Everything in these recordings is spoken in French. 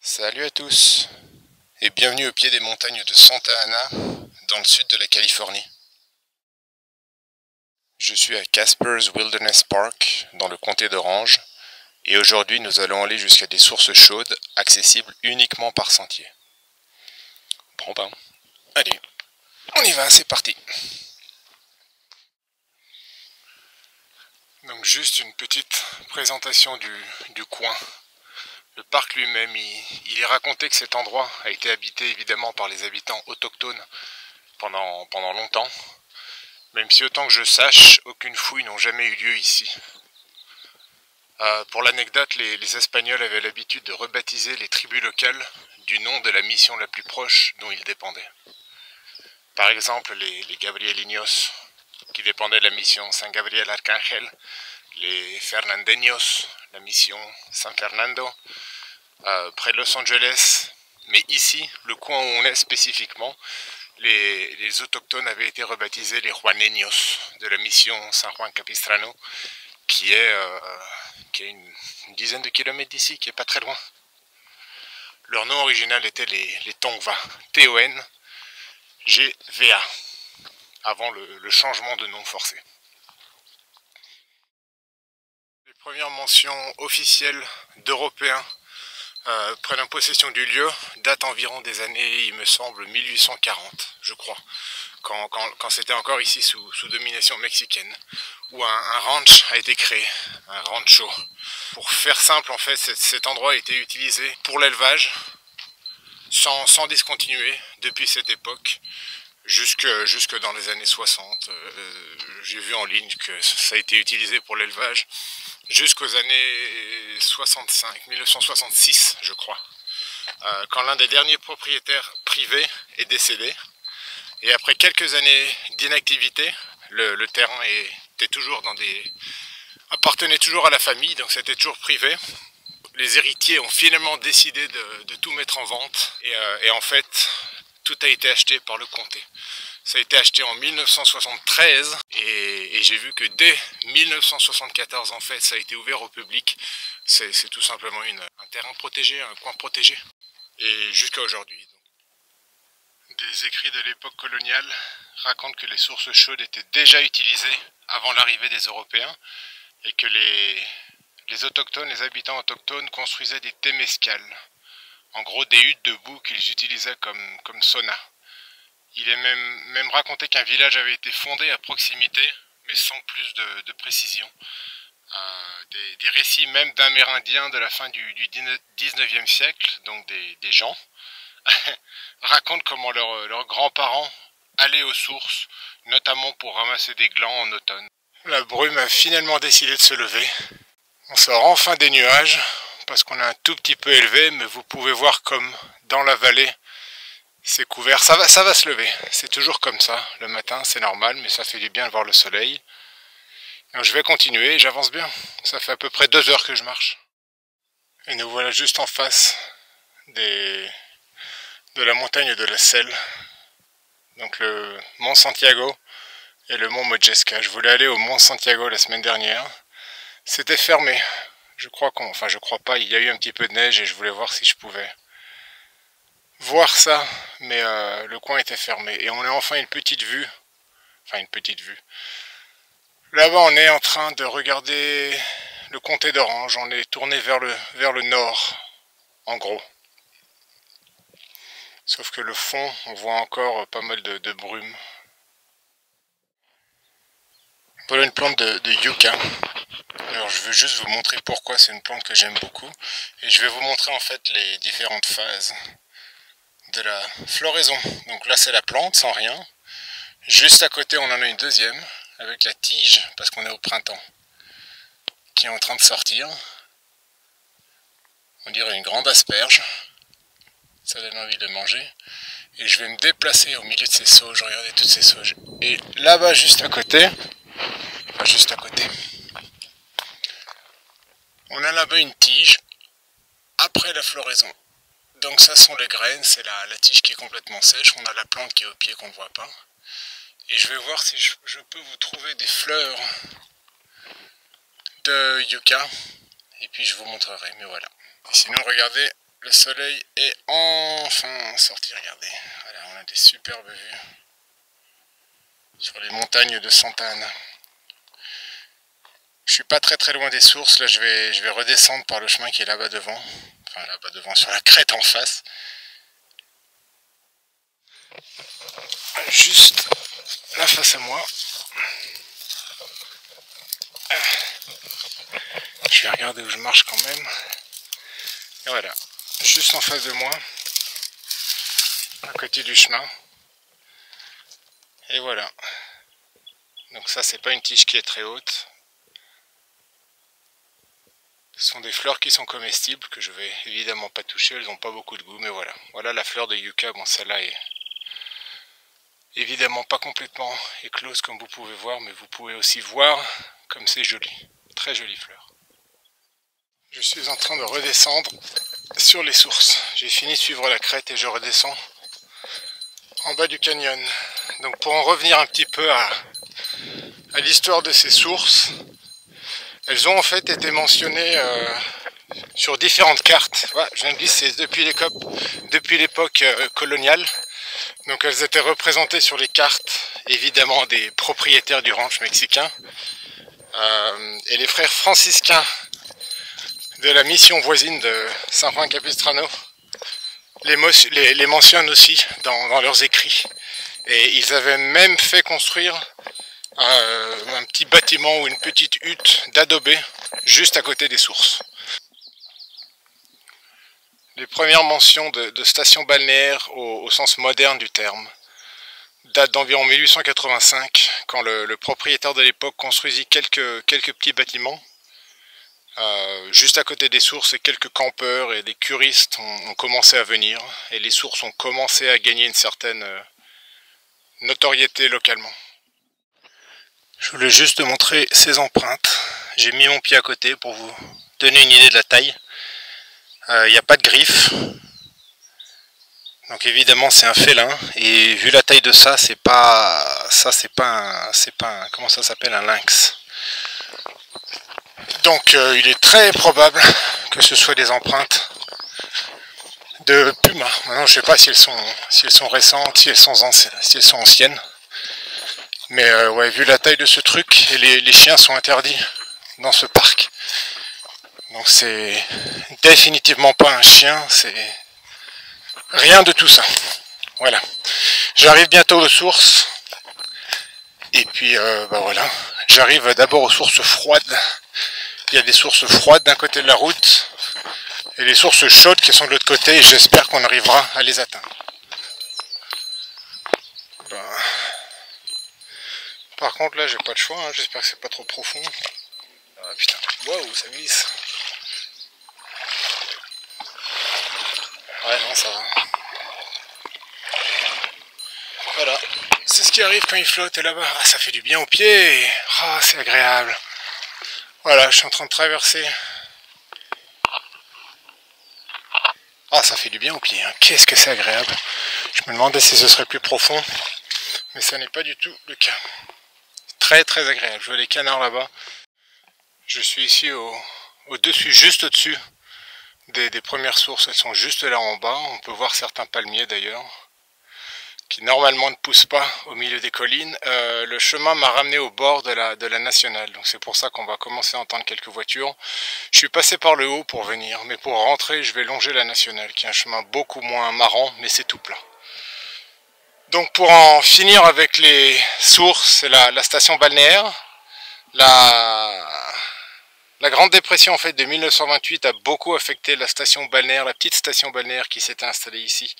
Salut à tous et bienvenue au pied des montagnes de Santa Ana, dans le sud de la Californie. Je suis à Casper's Wilderness Park, dans le comté d'Orange, et aujourd'hui nous allons aller jusqu'à des sources chaudes, accessibles uniquement par sentier. Bon ben, allez, on y va, c'est parti. Donc juste une petite présentation du coin. Le parc lui-même, il est raconté que cet endroit a été habité évidemment par les habitants autochtones pendant longtemps, même si autant que je sache, aucune fouille n'a jamais eu lieu ici. Pour l'anecdote, les Espagnols avaient l'habitude de rebaptiser les tribus locales du nom de la mission la plus proche dont ils dépendaient. Par exemple, les Gabrielinos, qui dépendaient de la mission San Gabriel Arcángel, les Fernandeños, la mission San Fernando, près de Los Angeles, mais ici, le coin où on est spécifiquement, les autochtones avaient été rebaptisés les Juaneños, de la mission San Juan Capistrano, qui est une dizaine de kilomètres d'ici, qui est pas très loin. Leur nom original était les Tongva, T-O-N-G-V-A, avant le changement de nom forcé. Les premières mentions officielles d'Européens prenant possession du lieu datent environ des années, il me semble, 1840, je crois, quand c'était encore ici sous domination mexicaine, où un ranch a été créé, un rancho. Pour faire simple, en fait, cet endroit a été utilisé pour l'élevage, sans discontinuer, depuis cette époque, jusque dans les années 60. J'ai vu en ligne que ça a été utilisé pour l'élevage jusqu'aux années 65, 1966, je crois, quand l'un des derniers propriétaires privés est décédé. Et après quelques années d'inactivité, le terrain appartenait toujours à la famille, donc c'était toujours privé. Les héritiers ont finalement décidé de tout mettre en vente, et en fait, tout a été acheté par le comté. Ça a été acheté en 1973 et j'ai vu que dès 1974, en fait, ça a été ouvert au public. C'est tout simplement un terrain protégé, un coin protégé. Et jusqu'à aujourd'hui. Des écrits de l'époque coloniale racontent que les sources chaudes étaient déjà utilisées avant l'arrivée des Européens et que les autochtones, les habitants autochtones construisaient des temescales. En gros, des huttes de boue qu'ils utilisaient comme sauna. Il est même raconté qu'un village avait été fondé à proximité, mais sans plus de précision. Des récits même d'Amérindiens de la fin du 19e siècle, donc des gens, racontent comment leurs grands-parents allaient aux sources, notamment pour ramasser des glands en automne. La brume a finalement décidé de se lever. On sort enfin des nuages, parce qu'on est un tout petit peu élevé, mais vous pouvez voir comme dans la vallée, c'est couvert, ça va se lever, c'est toujours comme ça, le matin c'est normal, mais ça fait du bien de voir le soleil. Donc je vais continuer, j'avance bien, ça fait à peu près 2 heures que je marche. Et nous voilà juste en face de la montagne de la Selle, donc le mont Santiago et le mont Modjeska. Je voulais aller au mont Santiago la semaine dernière, c'était fermé, je crois pas, il y a eu un petit peu de neige et je voulais voir si je pouvais voir ça, mais le coin était fermé. Et on a enfin une petite vue. Là-bas, on est en train de regarder le comté d'Orange. On est tourné vers le nord, en gros. Sauf que le fond, on voit encore pas mal de brume. Voilà une plante de yucca. Alors je veux juste vous montrer pourquoi c'est une plante que j'aime beaucoup. Et je vais vous montrer en fait les différentes phases de la floraison. Donc là c'est la plante sans rien. Juste à côté on en a une deuxième avec la tige parce qu'on est au printemps qui est en train de sortir. On dirait une grande asperge. Ça donne envie de manger. Et je vais me déplacer au milieu de ces sauges. Regardez toutes ces sauges. Et là-bas juste à côté, on a là-bas une tige après la floraison. Donc ça sont les graines, c'est la tige qui est complètement sèche, on a la plante qui est au pied qu'on ne voit pas. Et je vais voir si je peux vous trouver des fleurs de yucca, et puis je vous montrerai, mais voilà. Et sinon regardez Le soleil est enfin sorti, regardez. Voilà, on a des superbes vues sur les montagnes de Santa Ana. Je suis pas très loin des sources, là je vais redescendre par le chemin qui est là-bas devant. Enfin là-bas devant, sur la crête en face. Juste là face à moi. Je vais regarder où je marche quand même. Et voilà, juste en face de moi, à côté du chemin. Et voilà. Donc ça, c'est pas une tige qui est très haute. Ce sont des fleurs qui sont comestibles, que je vais évidemment pas toucher, elles n'ont pas beaucoup de goût, mais voilà. Voilà la fleur de yucca, bon celle-là est évidemment pas complètement éclose comme vous pouvez voir, mais vous pouvez aussi voir comme c'est joli. Très jolie fleur. Je suis en train de redescendre sur les sources. J'ai fini de suivre la crête et je redescends en bas du canyon. Donc pour en revenir un petit peu à l'histoire de ces sources, elles ont en fait été mentionnées sur différentes cartes. Ouais, je viens de dire, c'est depuis l'époque coloniale. Donc elles étaient représentées sur les cartes, évidemment des propriétaires du ranch mexicain. Et les frères franciscains de la mission voisine de San Juan Capistrano les mentionnent aussi dans leurs écrits. Et ils avaient même fait construire un petit bâtiment ou une petite hutte d'adobé juste à côté des sources. Les premières mentions de stations balnéaires au sens moderne du terme datent d'environ 1885, quand le propriétaire de l'époque construisit quelques petits bâtiments juste à côté des sources, et quelques campeurs et des curistes ont commencé à venir, et les sources ont commencé à gagner une certaine notoriété localement. Je voulais juste montrer ces empreintes. J'ai mis mon pied à côté pour vous donner une idée de la taille. Il n'y a pas de griffes, donc évidemment c'est un félin, et vu la taille de ça, c'est pas un, comment ça s'appelle, un lynx. Donc il est très probable que ce soit des empreintes de pumas. Maintenant je sais pas si elles sont récentes, si elles sont anciennes. Mais ouais, vu la taille de ce truc, et les chiens sont interdits dans ce parc. Donc c'est définitivement pas un chien, c'est rien de tout ça. Voilà. J'arrive bientôt aux sources. Et puis bah voilà. J'arrive d'abord aux sources froides. Il y a des sources froides d'un côté de la route et les sources chaudes qui sont de l'autre côté, et j'espère qu'on arrivera à les atteindre. Ben... Par contre là j'ai pas de choix, hein. J'espère que c'est pas trop profond. Ah putain, waouh, ça glisse. Ouais non, ça va. Voilà, c'est ce qui arrive quand il flotte là-bas. Ah, ça fait du bien aux pieds. Ah, c'est agréable. Voilà, je suis en train de traverser. Ah, ça fait du bien aux pieds, hein. Qu'est-ce que c'est agréable. Je me demandais si ce serait plus profond, mais ça n'est pas du tout le cas. Très agréable. Je vois les canards là-bas. Je suis ici au-dessus, juste au-dessus des premières sources. Elles sont juste là en bas. On peut voir certains palmiers d'ailleurs, qui normalement ne poussent pas au milieu des collines. Le chemin m'a ramené au bord de la nationale, donc c'est pour ça qu'on va commencer à entendre quelques voitures. Je suis passé par le haut pour venir, mais pour rentrer je vais longer la nationale, qui est un chemin beaucoup moins marrant, mais c'est tout plat. Donc pour en finir avec les sources, c'est la station balnéaire. La Grande Dépression en fait de 1928 a beaucoup affecté la station balnéaire, la petite station balnéaire qui s'était installée ici.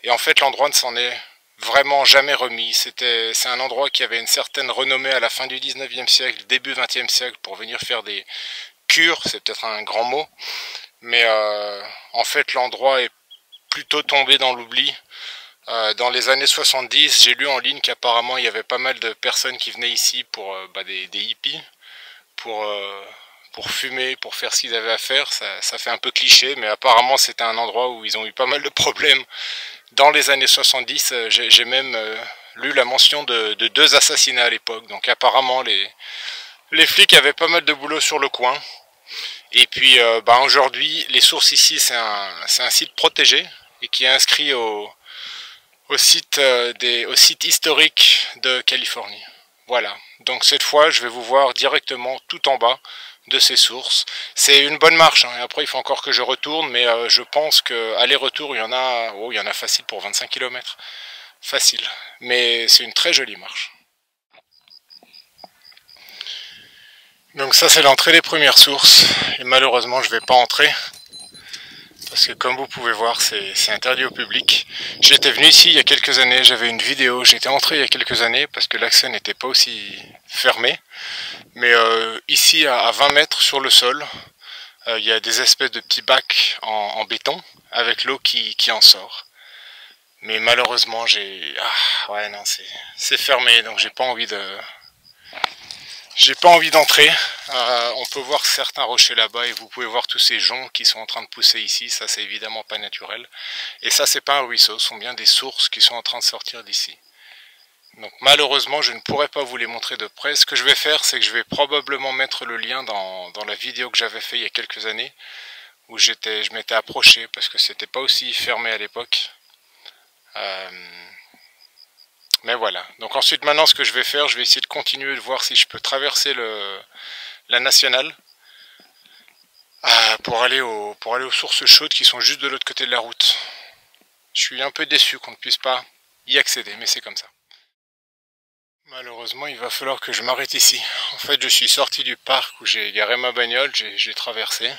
Et en fait l'endroit ne s'en est vraiment jamais remis. C'est un endroit qui avait une certaine renommée à la fin du 19e siècle, début 20e siècle, pour venir faire des cures, c'est peut-être un grand mot, mais en fait l'endroit est plutôt tombé dans l'oubli. Dans les années 70, j'ai lu en ligne qu'apparemment il y avait pas mal de personnes qui venaient ici pour des hippies, pour fumer, pour faire ce qu'ils avaient à faire. Ça fait un peu cliché, mais apparemment c'était un endroit où ils ont eu pas mal de problèmes. Dans les années 70, j'ai même lu la mention de 2 assassinats à l'époque. Donc apparemment les flics avaient pas mal de boulot sur le coin. Et puis aujourd'hui, les sources ici, c'est un site protégé et qui est inscrit au site historique de Californie. Voilà, donc cette fois je vais vous voir directement tout en bas de ces sources. C'est une bonne marche, hein. Et après il faut encore que je retourne, mais je pense que aller-retour il y en a facile pour 25 km. Facile, mais c'est une très jolie marche. Donc ça c'est l'entrée des premières sources, et malheureusement je ne vais pas entrer. Parce que comme vous pouvez voir, c'est interdit au public. J'étais venu ici il y a quelques années, j'avais une vidéo, j'étais entré il y a quelques années parce que l'accès n'était pas aussi fermé. Mais ici à 20 mètres sur le sol, il y a des espèces de petits bacs en béton avec l'eau qui en sort. Mais malheureusement ouais non, c'est fermé, donc j'ai pas envie d'entrer. On peut voir certains rochers là-bas et vous pouvez voir tous ces joncs qui sont en train de pousser ici. Ça c'est évidemment pas naturel. Et ça c'est pas un ruisseau, ce sont bien des sources qui sont en train de sortir d'ici. Donc malheureusement je ne pourrai pas vous les montrer de près. Ce que je vais faire, c'est que je vais probablement mettre le lien dans la vidéo que j'avais fait il y a quelques années, où je m'étais approché parce que c'était pas aussi fermé à l'époque. Mais voilà, donc ensuite maintenant ce que je vais faire, je vais essayer de continuer de voir si je peux traverser la nationale pour aller aux sources chaudes qui sont juste de l'autre côté de la route. Je suis un peu déçu qu'on ne puisse pas y accéder, mais c'est comme ça. Malheureusement, il va falloir que je m'arrête ici. En fait, je suis sorti du parc où j'ai garé ma bagnole, j'ai traversé.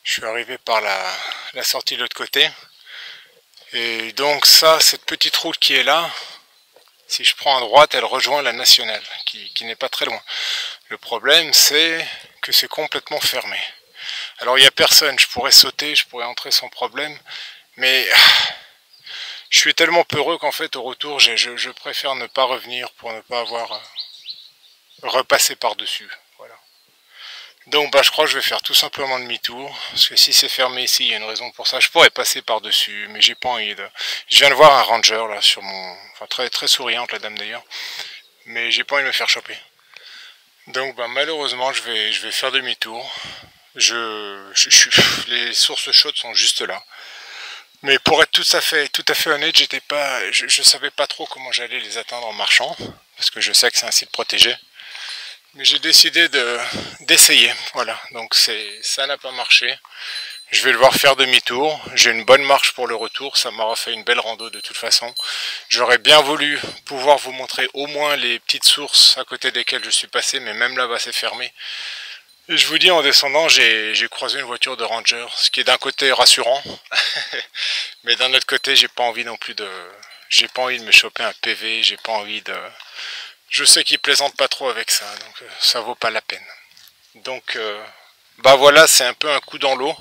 Je suis arrivé par la sortie de l'autre côté. Et donc ça, cette petite route qui est là, si je prends à droite, elle rejoint la nationale, qui n'est pas très loin. Le problème, c'est que c'est complètement fermé. Alors il n'y a personne, je pourrais sauter, je pourrais entrer sans problème, mais je suis tellement peureux qu'en fait au retour, je préfère ne pas revenir pour ne pas avoir repassé par-dessus. Voilà. Donc je crois que je vais faire tout simplement demi-tour, parce que si c'est fermé ici, il y a une raison pour ça. Je pourrais passer par-dessus, mais j'ai pas envie de... Je viens de voir un ranger là sur mon... Enfin très, très souriante la dame d'ailleurs, mais j'ai pas envie de me faire choper. Donc malheureusement je vais faire demi-tour. Les sources chaudes sont juste là. Mais pour être tout à fait honnête, je savais pas trop comment j'allais les atteindre en marchant, parce que je sais que c'est un site protégé. Mais j'ai décidé d'essayer, voilà, donc ça n'a pas marché. Je vais devoir faire demi-tour, j'ai une bonne marche pour le retour, ça m'aura fait une belle rando de toute façon. J'aurais bien voulu pouvoir vous montrer au moins les petites sources à côté desquelles je suis passé, mais même là-bas c'est fermé. Et je vous dis, en descendant, j'ai croisé une voiture de ranger, ce qui est d'un côté rassurant, mais d'un autre côté, j'ai pas envie non plus de me choper un PV, j'ai pas envie de... Je sais qu'ils plaisantent pas trop avec ça, donc ça vaut pas la peine. Donc voilà, c'est un peu un coup dans l'eau.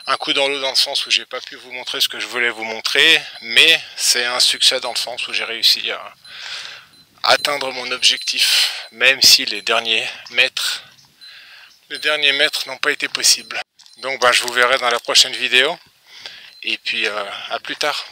Un coup dans l'eau dans le sens où j'ai pas pu vous montrer ce que je voulais vous montrer, mais c'est un succès dans le sens où j'ai réussi à atteindre mon objectif, même si les derniers mètres n'ont pas été possibles. Donc je vous verrai dans la prochaine vidéo, et puis à plus tard.